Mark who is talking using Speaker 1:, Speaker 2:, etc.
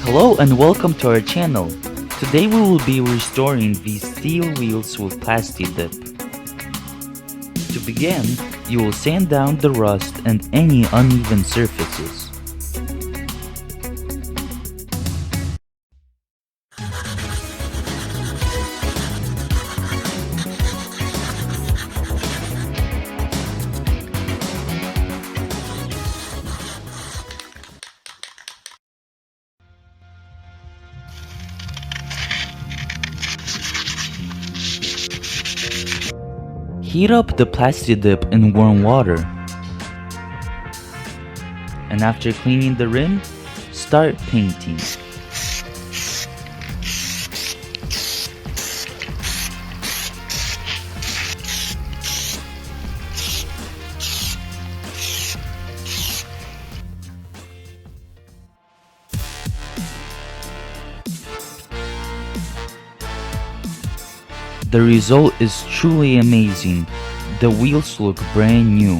Speaker 1: Hello and welcome to our channel. Today we will be restoring these steel wheels with Plasti Dip. To begin, you will sand down the rust and any uneven surfaces. Heat up the Plasti Dip in warm water. And after cleaning the rim, start painting. The result is truly amazing. The wheels look brand new.